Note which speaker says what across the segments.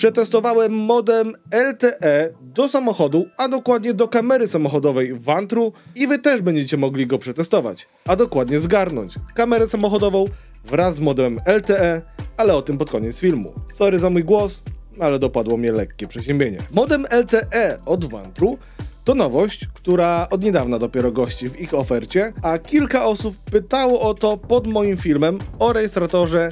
Speaker 1: Przetestowałem modem LTE do samochodu, a dokładnie do kamery samochodowej Vantru i wy też będziecie mogli go przetestować, a dokładnie zgarnąć kamerę samochodową wraz z modem LTE, ale o tym pod koniec filmu. Sorry za mój głos, ale dopadło mnie lekkie przeziębienie. Modem LTE od Vantru to nowość, która od niedawna dopiero gości w ich ofercie, a kilka osób pytało o to pod moim filmem o rejestratorze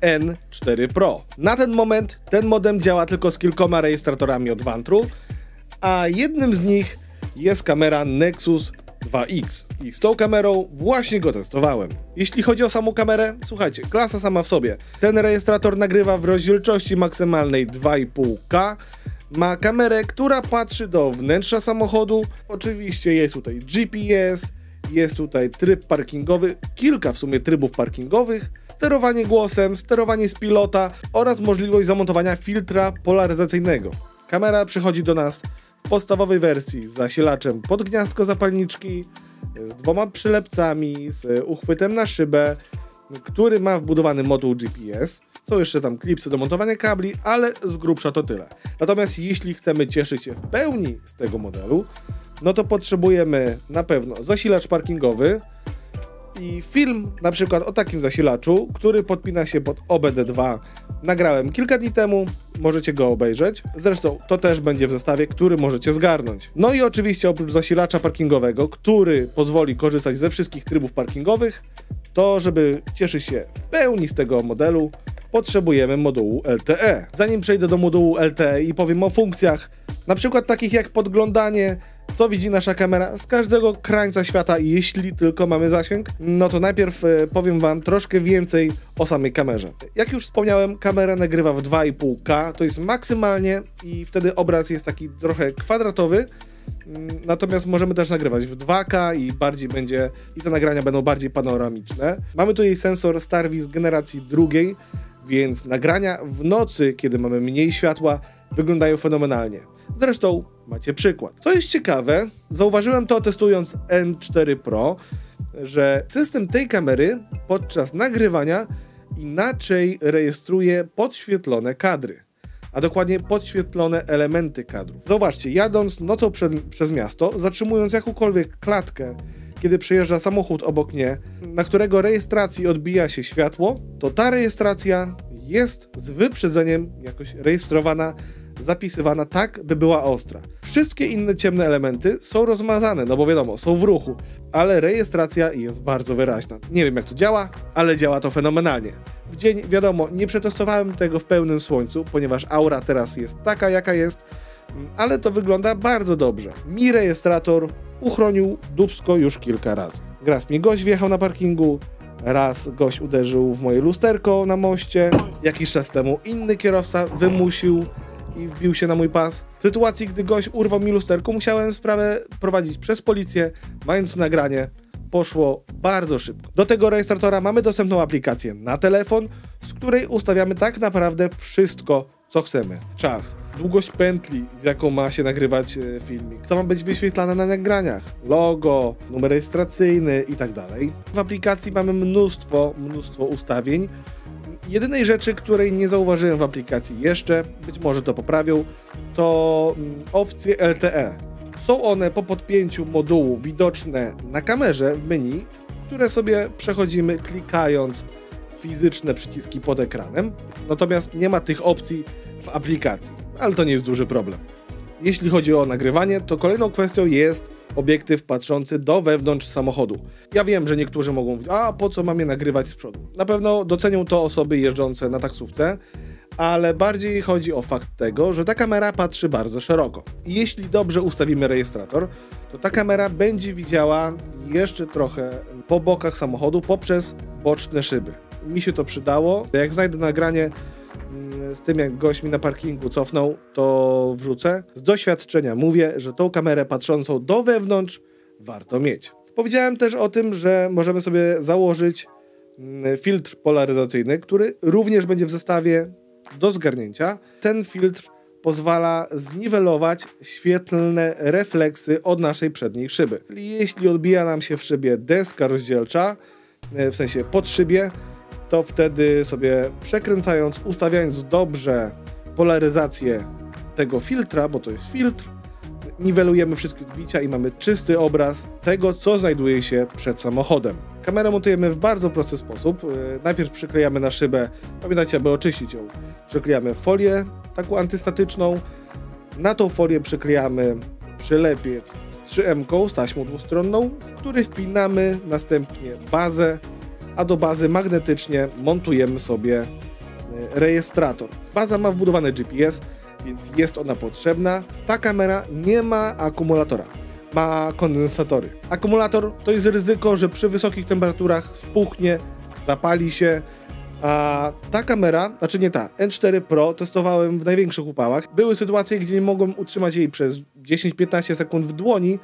Speaker 1: N4 Pro. Na ten moment ten modem działa tylko z kilkoma rejestratorami od Vantru, a jednym z nich jest kamera Nexus 2X i z tą kamerą właśnie go testowałem. Jeśli chodzi o samą kamerę, słuchajcie, klasa sama w sobie. Ten rejestrator nagrywa w rozdzielczości maksymalnej 2,5K, ma kamerę, która patrzy do wnętrza samochodu, oczywiście jest tutaj GPS, jest tutaj tryb parkingowy, kilka w sumie trybów parkingowych, sterowanie głosem, sterowanie z pilota oraz możliwość zamontowania filtra polaryzacyjnego. Kamera przychodzi do nas w podstawowej wersji z zasilaczem pod gniazdko zapalniczki, z 2 przylepcami, z uchwytem na szybę, który ma wbudowany moduł GPS. Są jeszcze tam klipsy do montowania kabli, ale z grubsza to tyle. Natomiast jeśli chcemy cieszyć się w pełni z tego modelu, no to potrzebujemy na pewno zasilacz parkingowy i film na przykład o takim zasilaczu, który podpina się pod OBD2. Nagrałem kilka dni temu, możecie go obejrzeć. Zresztą to też będzie w zestawie, który możecie zgarnąć. No i oczywiście oprócz zasilacza parkingowego, który pozwoli korzystać ze wszystkich trybów parkingowych, to żeby cieszyć się w pełni z tego modelu, potrzebujemy modułu LTE. Zanim przejdę do modułu LTE i powiem o funkcjach, na przykład takich jak podglądanie, co widzi nasza kamera z każdego krańca świata, jeśli tylko mamy zasięg, no to najpierw powiem wam troszkę więcej o samej kamerze. Jak już wspomniałem, kamera nagrywa w 2,5K, to jest maksymalnie i wtedy obraz jest taki trochę kwadratowy, natomiast możemy też nagrywać w 2K i te nagrania będą bardziej panoramiczne. Mamy tutaj sensor Starvis generacji drugiej, więc nagrania w nocy, kiedy mamy mniej światła, wyglądają fenomenalnie. Zresztą macie przykład. Co jest ciekawe, zauważyłem to testując N4 Pro, że system tej kamery podczas nagrywania inaczej rejestruje podświetlone kadry, a dokładnie podświetlone elementy kadrów. Zauważcie, jadąc nocą przez miasto, zatrzymując jakąkolwiek klatkę, kiedy przejeżdża samochód obok mnie, na którego rejestracji odbija się światło, to ta rejestracja jest z wyprzedzeniem jakoś rejestrowana, zapisywana tak, by była ostra. Wszystkie inne ciemne elementy są rozmazane, no bo wiadomo, są w ruchu, ale rejestracja jest bardzo wyraźna. Nie wiem jak to działa, ale działa to fenomenalnie. W dzień, wiadomo, nie przetestowałem tego w pełnym słońcu, ponieważ aura teraz jest taka jaka jest, ale to wygląda bardzo dobrze. Mi rejestrator uchronił dupsko już kilka razy. Raz mi gość wjechał na parkingu, raz gość uderzył w moje lusterko na moście, jakiś czas temu inny kierowca wymusił i wbił się na mój pas. W sytuacji, gdy gość urwał mi lusterko, musiałem sprawę prowadzić przez policję, mając nagranie. Poszło bardzo szybko. Do tego rejestratora mamy dostępną aplikację na telefon, z której ustawiamy tak naprawdę wszystko, co chcemy. Czas, długość pętli, z jaką ma się nagrywać filmik, co ma być wyświetlane na nagraniach, logo, numer rejestracyjny i tak dalej. W aplikacji mamy mnóstwo ustawień. Jedynej rzeczy, której nie zauważyłem w aplikacji jeszcze, być może to poprawią, to opcje LTE. Są one po podpięciu modułu widoczne na kamerze w menu, które sobie przechodzimy klikając fizyczne przyciski pod ekranem, natomiast nie ma tych opcji w aplikacji, ale to nie jest duży problem. Jeśli chodzi o nagrywanie, to kolejną kwestią jest obiektyw patrzący do wewnątrz samochodu. Ja wiem, że niektórzy mogą mówić, a po co mam je nagrywać z przodu? Na pewno docenią to osoby jeżdżące na taksówce, ale bardziej chodzi o fakt tego, że ta kamera patrzy bardzo szeroko. I jeśli dobrze ustawimy rejestrator, to ta kamera będzie widziała jeszcze trochę po bokach samochodu poprzez boczne szyby. Mi się to przydało. Jak znajdę nagranie z tym, jak gość mi na parkingu cofnął, to wrzucę. Z doświadczenia mówię, że tą kamerę patrzącą do wewnątrz warto mieć. Powiedziałem też o tym, że możemy sobie założyć filtr polaryzacyjny, który również będzie w zestawie do zgarnięcia. Ten filtr pozwala zniwelować świetlne refleksy od naszej przedniej szyby. Czyli jeśli odbija nam się w szybie deska rozdzielcza, w sensie pod szybie, to wtedy sobie przekręcając, ustawiając dobrze polaryzację tego filtra, bo to jest filtr, niwelujemy wszystkie odbicia i mamy czysty obraz tego, co znajduje się przed samochodem. Kamerę montujemy w bardzo prosty sposób. Najpierw przyklejamy na szybę, pamiętajcie, aby oczyścić ją, przyklejamy folię taką antystatyczną, na tą folię przyklejamy przylepiec z 3M-ką, z taśmą dwustronną, w który wpinamy następnie bazę, a do bazy magnetycznie montujemy sobie rejestrator. Baza ma wbudowany GPS, więc jest ona potrzebna. Ta kamera nie ma akumulatora, ma kondensatory. Akumulator to jest ryzyko, że przy wysokich temperaturach spuchnie, zapali się, a ta kamera, znaczy nie ta, N4 Pro testowałem w największych upałach. Były sytuacje, gdzie nie mogłem utrzymać jej przez 10-15 sekund w dłoni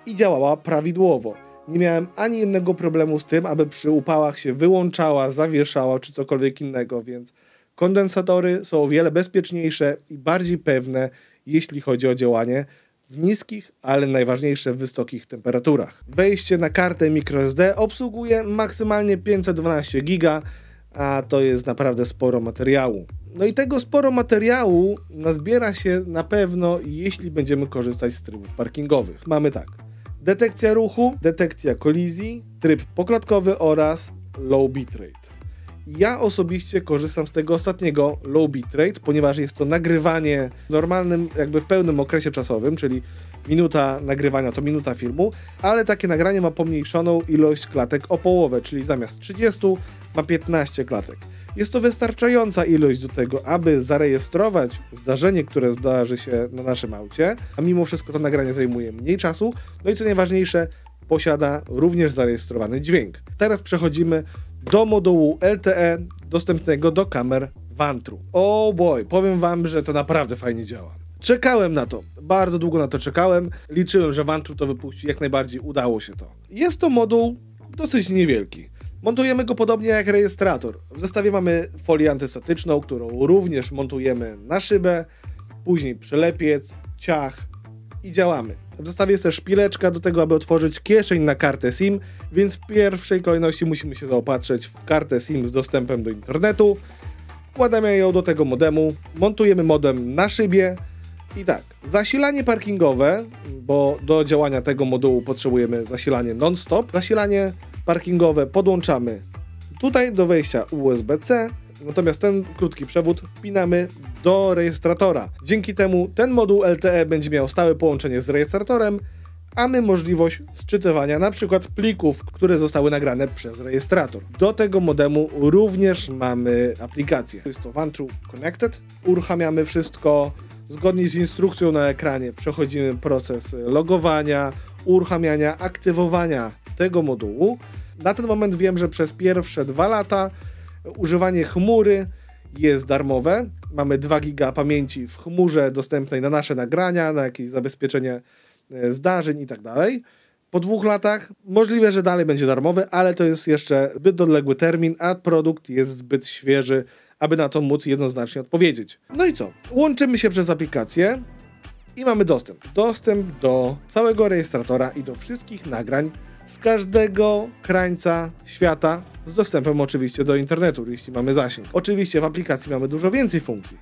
Speaker 1: i działała prawidłowo. Nie miałem ani jednego problemu z tym, aby przy upałach się wyłączała, zawieszała czy cokolwiek innego, więc kondensatory są o wiele bezpieczniejsze i bardziej pewne, jeśli chodzi o działanie w niskich, ale najważniejsze w wysokich temperaturach. Wejście na kartę microSD obsługuje maksymalnie 512 GB, a to jest naprawdę sporo materiału. No i tego sporo materiału nazbiera się na pewno, jeśli będziemy korzystać z trybów parkingowych. Mamy tak: detekcja ruchu, detekcja kolizji, tryb poklatkowy oraz low bitrate. Ja osobiście korzystam z tego ostatniego, low bitrate, ponieważ jest to nagrywanie w normalnym, jakby w pełnym okresie czasowym, czyli minuta nagrywania to minuta filmu, ale takie nagranie ma pomniejszoną ilość klatek o połowę, czyli zamiast 30 ma 15 klatek. Jest to wystarczająca ilość do tego, aby zarejestrować zdarzenie, które zdarzy się na naszym aucie, a mimo wszystko to nagranie zajmuje mniej czasu, no i co najważniejsze, posiada również zarejestrowany dźwięk. Teraz przechodzimy do modułu LTE dostępnego do kamer Vantru. Oh boy, powiem wam, że to naprawdę fajnie działa. Czekałem na to, bardzo długo na to czekałem, liczyłem, że Vantru to wypuści, jak najbardziej udało się to. Jest to moduł dosyć niewielki. Montujemy go podobnie jak rejestrator. W zestawie mamy folię antystatyczną, którą również montujemy na szybę, później przylepiec, ciach i działamy. W zestawie jest też szpileczka do tego, aby otworzyć kieszeń na kartę SIM, więc w pierwszej kolejności musimy się zaopatrzyć w kartę SIM z dostępem do internetu. Wkładamy ją do tego modemu, montujemy modem na szybie i tak, zasilanie parkingowe, bo do działania tego modułu potrzebujemy zasilanie non-stop. Zasilanie parkingowe podłączamy tutaj do wejścia USB-C, natomiast ten krótki przewód wpinamy do rejestratora. Dzięki temu ten moduł LTE będzie miał stałe połączenie z rejestratorem, a my możliwość sczytywania na przykład plików, które zostały nagrane przez rejestrator. Do tego modemu również mamy aplikację. Jest to Vantru Connected. Uruchamiamy wszystko zgodnie z instrukcją na ekranie. Przechodzimy proces logowania, uruchamiania, aktywowania tego modułu. Na ten moment wiem, że przez pierwsze 2 lata używanie chmury jest darmowe. Mamy 2 GB pamięci w chmurze dostępnej na nasze nagrania, na jakieś zabezpieczenie zdarzeń i tak dalej. Po 2 latach możliwe, że dalej będzie darmowy, ale to jest jeszcze zbyt odległy termin, a produkt jest zbyt świeży, aby na to móc jednoznacznie odpowiedzieć. No i co? Łączymy się przez aplikację i mamy dostęp. Dostęp do całego rejestratora i do wszystkich nagrań z każdego krańca świata, z dostępem oczywiście do internetu, jeśli mamy zasięg. Oczywiście w aplikacji mamy dużo więcej funkcji.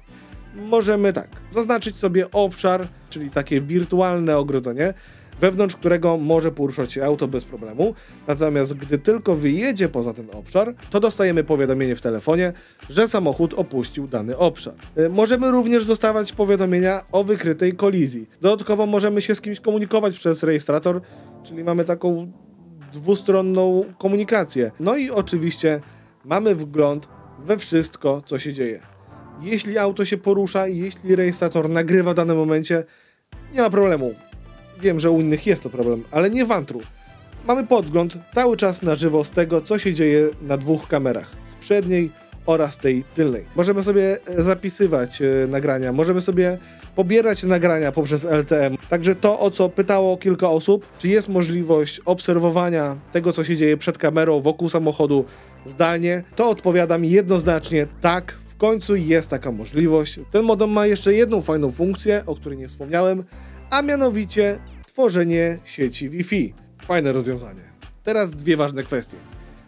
Speaker 1: Możemy tak, zaznaczyć sobie obszar, czyli takie wirtualne ogrodzenie, wewnątrz którego może poruszać się auto bez problemu, natomiast gdy tylko wyjedzie poza ten obszar, to dostajemy powiadomienie w telefonie, że samochód opuścił dany obszar. Możemy również dostawać powiadomienia o wykrytej kolizji. Dodatkowo możemy się z kimś komunikować przez rejestrator, czyli mamy taką dwustronną komunikację. No i oczywiście mamy wgląd we wszystko, co się dzieje. Jeśli auto się porusza i jeśli rejestrator nagrywa w danym momencie, nie ma problemu. Wiem, że u innych jest to problem, ale nie w Vantru. Mamy podgląd cały czas na żywo z tego, co się dzieje na 2 kamerach. Z przedniej oraz tej tylnej. Możemy sobie zapisywać nagrania, możemy sobie pobierać nagrania poprzez LTE. Także to, o co pytało kilka osób, czy jest możliwość obserwowania tego, co się dzieje przed kamerą, wokół samochodu zdalnie, to odpowiadam jednoznacznie tak. W końcu jest taka możliwość. Ten modem ma jeszcze jedną fajną funkcję, o której nie wspomniałem, a mianowicie tworzenie sieci Wi-Fi. Fajne rozwiązanie. Teraz 2 ważne kwestie.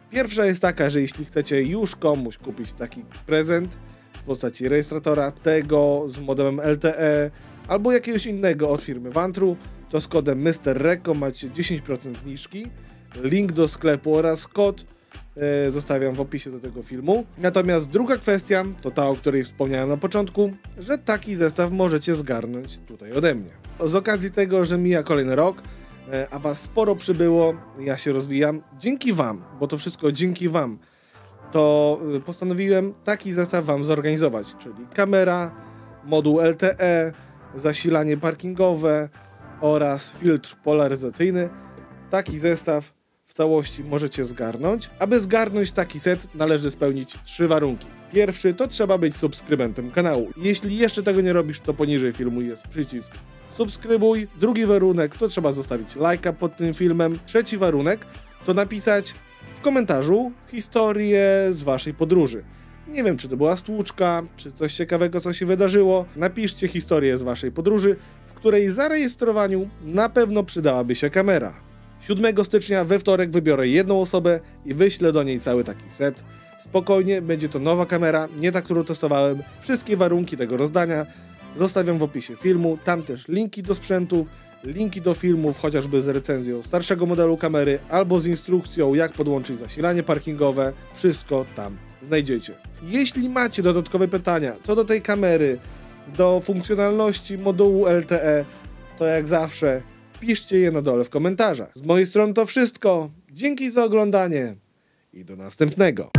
Speaker 1: Pierwsza jest taka, że jeśli chcecie już komuś kupić taki prezent, w postaci rejestratora, tego z modemem LTE albo jakiegoś innego od firmy Vantru, to z kodem MrReko macie 10% zniżki. Link do sklepu oraz kod zostawiam w opisie do tego filmu. Natomiast druga kwestia to ta, o której wspomniałem na początku, że taki zestaw możecie zgarnąć tutaj ode mnie. Z okazji tego, że mija kolejny rok, a was sporo przybyło, ja się rozwijam, dzięki wam, bo to wszystko dzięki wam, to postanowiłem taki zestaw wam zorganizować, czyli kamera, moduł LTE, zasilanie parkingowe oraz filtr polaryzacyjny. Taki zestaw w całości możecie zgarnąć. Aby zgarnąć taki set, należy spełnić 3 warunki. Pierwszy to trzeba być subskrybentem kanału. Jeśli jeszcze tego nie robisz, to poniżej filmu jest przycisk subskrybuj. Drugi warunek to trzeba zostawić lajka pod tym filmem. Trzeci warunek to napisać w komentarzu historię z waszej podróży. Nie wiem, czy to była stłuczka, czy coś ciekawego, co się wydarzyło. Napiszcie historię z waszej podróży, w której zarejestrowaniu na pewno przydałaby się kamera. 7 stycznia we wtorek wybiorę jedną osobę i wyślę do niej cały taki set. Spokojnie, będzie to nowa kamera, nie ta, którą testowałem. Wszystkie warunki tego rozdania zostawiam w opisie filmu. Tam też linki do sprzętu, linki do filmów, chociażby z recenzją starszego modelu kamery albo z instrukcją, jak podłączyć zasilanie parkingowe. Wszystko tam znajdziecie. Jeśli macie dodatkowe pytania co do tej kamery, do funkcjonalności modułu LTE, to jak zawsze piszcie je na dole w komentarzach. Z mojej strony to wszystko. Dzięki za oglądanie i do następnego.